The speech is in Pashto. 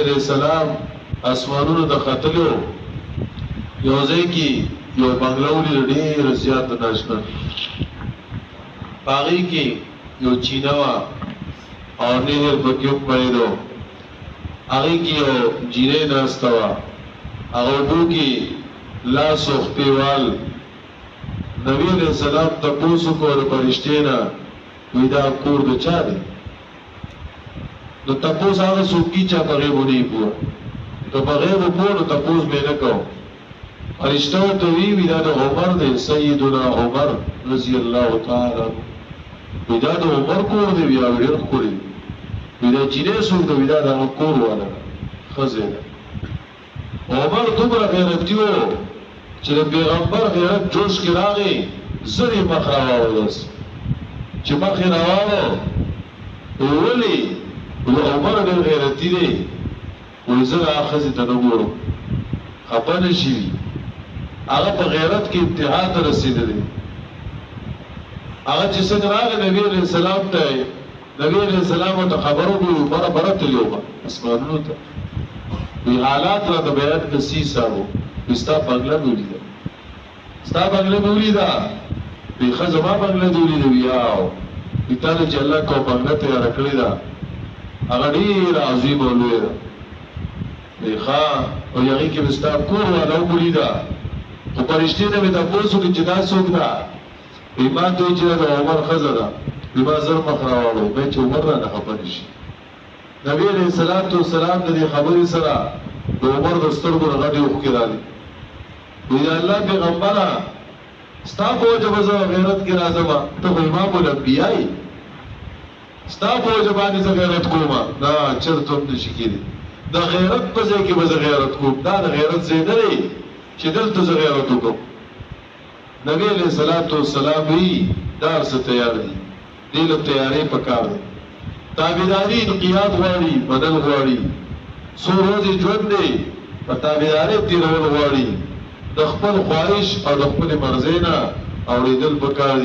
علیہ السلام اسمانونو د خطلو یو ځای کې یو بنگلوري ډېر زیات ناشنا باغی کې یو چیناوا او نهر پکې پېدو هغه کې یو جیره ناستوا هغه وو کې لاس او خپلوال نبی علیہ السلام تاسو کو پرشته نه ودا کور د چا دی نو تاسو هغه سوکی چا پغه ونی پوه ته بغیر پوه نو تاسو به نه کو فرشتو ته وی دا د عمر دی سیدنا عمر رضی الله تعالی ودا د عمر کور دی بیا ډیر خوري ودا چې سو د ودا د کور والا خزینه عمر دومره غیرتی وو چې د پیغمبر غیرت جوش کې راغی زری مخراوه وس چې مخې راوالو ولی عمر ډېر غیرتي دی وایي زه هغه ښځې ته نه ګورم خفه نه شي هغه په غیرت کې انتها ته رسېدلی هغه چې څنګه راغی نبي علیه السلام ته نبي علیه السلام ته خبر وکړو عمر بره تللی وه اسمانونو ته وی حالات راته بیان کړه صاحب وی ستا بنګله مې ولیده ستا بنګله مې ولیده وی ښه زما بنګله دې ولیده وی یاو وی تا ته چې الله کوم بنګله تیاره کړې ده هغه ډېره عظیمه او لویه ده وی ښه او هغې کې مې ستا کور والا ولیده خو پرشتې نه مې تپوس وکړي چې دا څوک ده وی ما ته وایي چې دا د عمر ښځه ده وی ما زر مخ راوړو بیا چې عمر رانه خفه نه شي نبی علیہ السلام د دې خبرې سره د عمر د سترګو نه غټې اوښکې رالي وی د الله پیغمبره ستا په وجه به زه غیرت کې راځم ته خو امام الانبیا یې ستا په وجه باندې زه غیرت کوم دا چېرته هم نشي کېدی د غیرت په ځای کې به زه غیرت کوم دا د غیرت ځای نه دی چې دلته زه غیرت وکړم نبی علیہ السلام وی دا هر څه تیار دي دې له تیارۍ پکار دی تابعداري انقیاد غواړي بدل غواړي څو ورځې ژوند دی په تابعدارۍ تېرول غواړي د خپل خواهش او د خپل مرضۍ نه اورېدل پکار دي